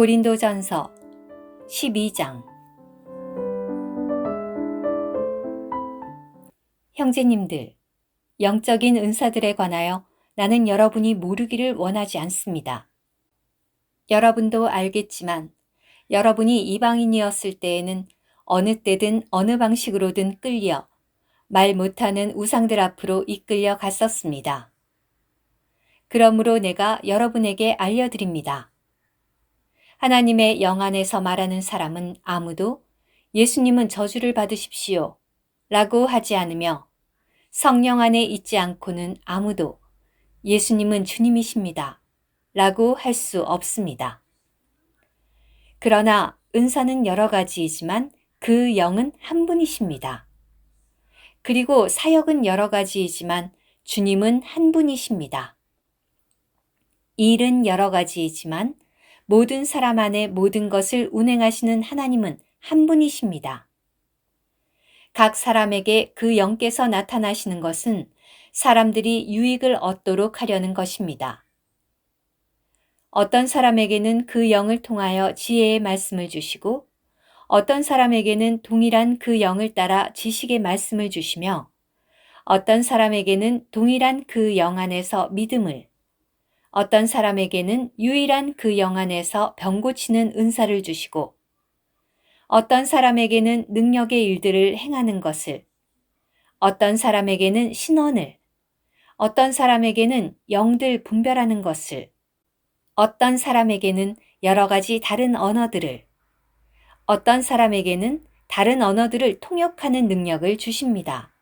고린도전서 12장. 형제님들, 영적인 은사들에 관하여 나는 여러분이 모르기를 원하지 않습니다. 여러분도 알겠지만 여러분이 이방인이었을 때에는 어느 때든 어느 방식으로든 끌려 말 못하는 우상들 앞으로 이끌려 갔었습니다. 그러므로 내가 여러분에게 알려드립니다. 하나님의 영 안에서 말하는 사람은 아무도 예수님은 저주를 받으십시오 라고 하지 않으며 성령 안에 있지 않고는 아무도 예수님은 주님이십니다 라고 할 수 없습니다. 그러나 은사는 여러 가지이지만 그 영은 한 분이십니다. 그리고 사역은 여러 가지이지만 주님은 한 분이십니다. 일은 여러 가지이지만 모든 사람 안에 모든 것을 운행하시는 하나님은 한 분이십니다. 각 사람에게 그 영께서 나타나시는 것은 사람들이 유익을 얻도록 하려는 것입니다. 어떤 사람에게는 그 영을 통하여 지혜의 말씀을 주시고 어떤 사람에게는 동일한 그 영을 따라 지식의 말씀을 주시며 어떤 사람에게는 동일한 그 영 안에서 믿음을, 어떤 사람에게는 유일한 그 영 안에서 병 고치는 은사를 주시고 어떤 사람에게는 능력의 일들을 행하는 것을, 어떤 사람에게는 신언을, 어떤 사람에게는 영들 분별하는 것을, 어떤 사람에게는 여러 가지 다른 언어들을, 어떤 사람에게는 다른 언어들을 통역하는 능력을 주십니다.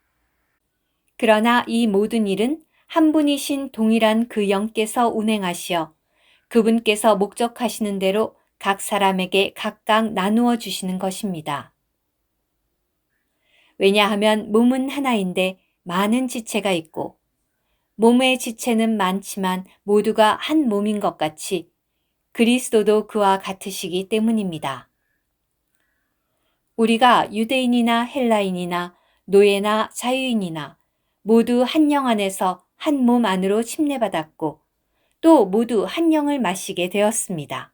그러나 이 모든 일은 한 분이신 동일한 그 영께서 운행하시어 그분께서 목적하시는 대로 각 사람에게 각각 나누어 주시는 것입니다. 왜냐하면 몸은 하나인데 많은 지체가 있고 몸의 지체는 많지만 모두가 한 몸인 것 같이 그리스도도 그와 같으시기 때문입니다. 우리가 유대인이나 헬라인이나 노예나 자유인이나 모두 한 영 안에서 한 몸 안으로 침례받았고 또 모두 한 영을 마시게 되었습니다.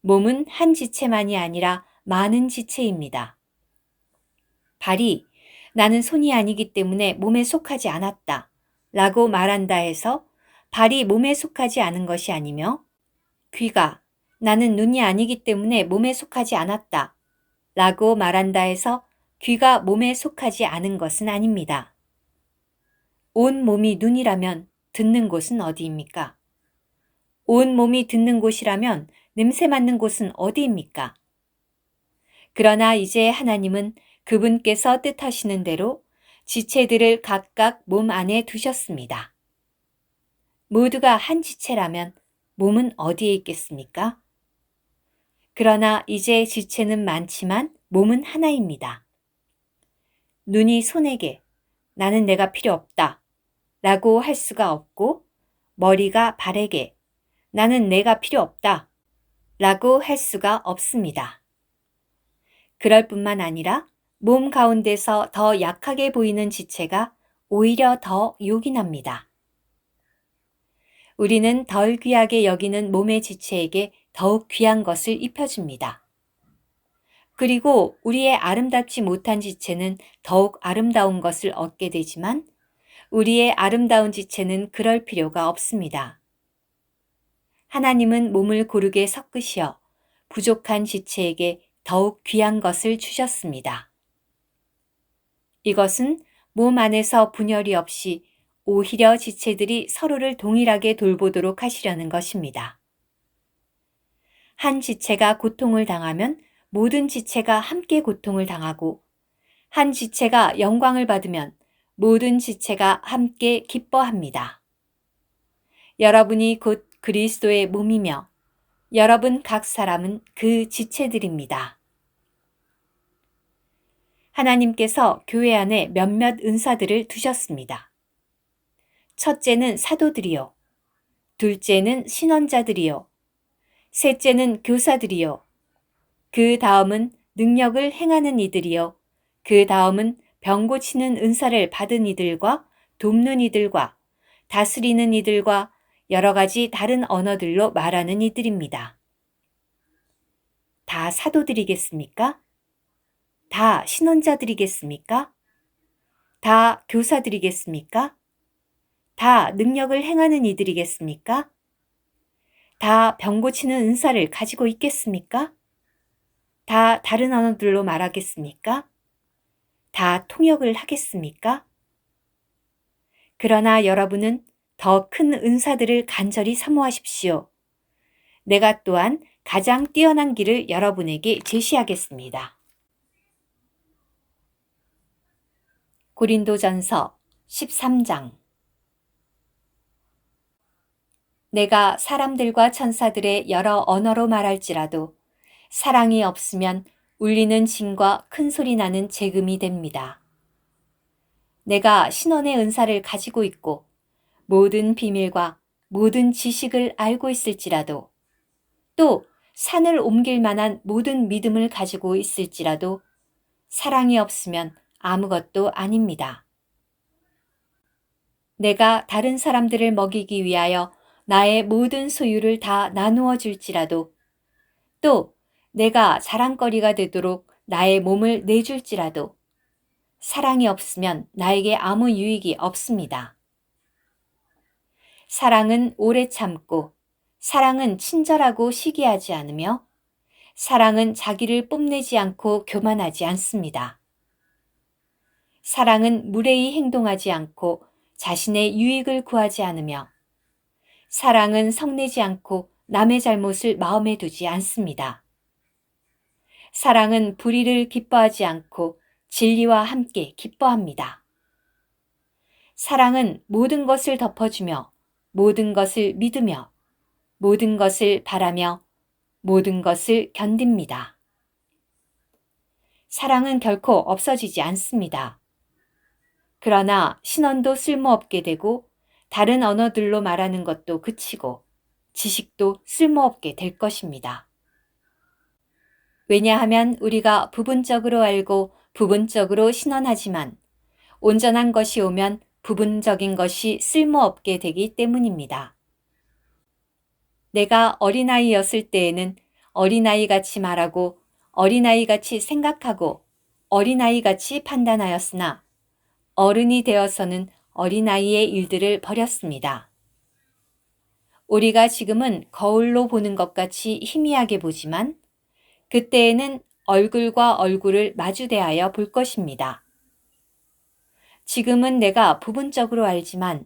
몸은 한 지체만이 아니라 많은 지체입니다. 발이 나는 손이 아니기 때문에 몸에 속하지 않았다 라고 말한다 해서 발이 몸에 속하지 않은 것이 아니며 귀가 나는 눈이 아니기 때문에 몸에 속하지 않았다 라고 말한다 해서 귀가 몸에 속하지 않은 것은 아닙니다. 온 몸이 눈이라면 듣는 곳은 어디입니까? 온 몸이 듣는 곳이라면 냄새 맡는 곳은 어디입니까? 그러나 이제 하나님은 그분께서 뜻하시는 대로 지체들을 각각 몸 안에 두셨습니다. 모두가 한 지체라면 몸은 어디에 있겠습니까? 그러나 이제 지체는 많지만 몸은 하나입니다. 눈이 손에게 나는 내가 필요 없다 라고 할 수가 없고 머리가 발에게 나는 내가 필요 없다 라고 할 수가 없습니다. 그럴 뿐만 아니라 몸 가운데서 더 약하게 보이는 지체가 오히려 더 요긴합니다. 우리는 덜 귀하게 여기는 몸의 지체에게 더욱 귀한 것을 입혀줍니다. 그리고 우리의 아름답지 못한 지체는 더욱 아름다운 것을 얻게 되지만 우리의 아름다운 지체는 그럴 필요가 없습니다. 하나님은 몸을 고르게 섞으시어 부족한 지체에게 더욱 귀한 것을 주셨습니다. 이것은 몸 안에서 분열이 없이 오히려 지체들이 서로를 동일하게 돌보도록 하시려는 것입니다. 한 지체가 고통을 당하면 모든 지체가 함께 고통을 당하고 한 지체가 영광을 받으면 모든 지체가 함께 기뻐합니다. 여러분이 곧 그리스도의 몸이며 여러분 각 사람은 그 지체들입니다. 하나님께서 교회 안에 몇몇 은사들을 두셨습니다. 첫째는 사도들이요. 둘째는 신언자들이요. 셋째는 교사들이요. 그 다음은 능력을 행하는 이들이요. 그 다음은 병 고치는 은사를 받은 이들과 돕는 이들과 다스리는 이들과 여러 가지 다른 언어들로 말하는 이들입니다. 다 사도들이겠습니까? 다 신원자들이겠습니까? 다 교사들이겠습니까? 다 능력을 행하는 이들이겠습니까? 다 병 고치는 은사를 가지고 있겠습니까? 다 다른 언어들로 말하겠습니까? 다 통역을 하겠습니까? 그러나 여러분은 더 큰 은사들을 간절히 사모하십시오. 내가 또한 가장 뛰어난 길을 여러분에게 제시하겠습니다. 고린도전서 13장. 내가 사람들과 천사들의 여러 언어로 말할지라도 사랑이 없으면 울리는 징과 큰 소리 나는 재금이 됩니다. 내가 신원의 은사를 가지고 있고 모든 비밀과 모든 지식을 알고 있을지라도 또 산을 옮길 만한 모든 믿음을 가지고 있을지라도 사랑이 없으면 아무것도 아닙니다. 내가 다른 사람들을 먹이기 위하여 나의 모든 소유를 다 나누어 줄지라도 또 내가 자랑거리가 되도록 나의 몸을 내줄지라도 사랑이 없으면 나에게 아무 유익이 없습니다. 사랑은 오래 참고 사랑은 친절하고 시기하지 않으며 사랑은 자기를 뽐내지 않고 교만하지 않습니다. 사랑은 무례히 행동하지 않고 자신의 유익을 구하지 않으며 사랑은 성내지 않고 남의 잘못을 마음에 두지 않습니다. 사랑은 불의를 기뻐하지 않고 진리와 함께 기뻐합니다. 사랑은 모든 것을 덮어주며 모든 것을 믿으며 모든 것을 바라며 모든 것을 견딥니다. 사랑은 결코 없어지지 않습니다. 그러나 신원도 쓸모없게 되고 다른 언어들로 말하는 것도 그치고 지식도 쓸모없게 될 것입니다. 왜냐하면 우리가 부분적으로 알고 부분적으로 신원하지만 온전한 것이 오면 부분적인 것이 쓸모없게 되기 때문입니다. 내가 어린아이였을 때에는 어린아이같이 말하고 어린아이같이 생각하고 어린아이같이 판단하였으나 어른이 되어서는 어린아이의 일들을 버렸습니다. 우리가 지금은 거울로 보는 것 같이 희미하게 보지만 그때에는 얼굴과 얼굴을 마주대하여 볼 것입니다. 지금은 내가 부분적으로 알지만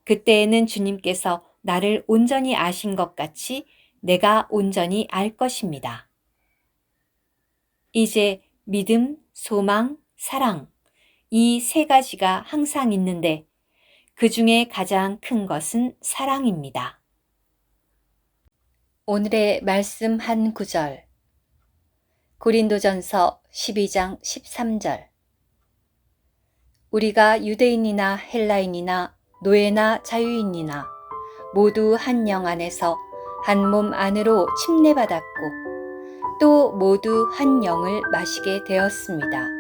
그때에는 주님께서 나를 온전히 아신 것 같이 내가 온전히 알 것입니다. 이제 믿음, 소망, 사랑 이 세 가지가 항상 있는데 그 중에 가장 큰 것은 사랑입니다. 오늘의 말씀 한 구절 고린도전서 12장 13절 우리가 유대인이나 헬라인이나 노예나 자유인이나 모두 한 영 안에서 한 몸 안으로 침례받았고 또 모두 한 영을 마시게 되었습니다.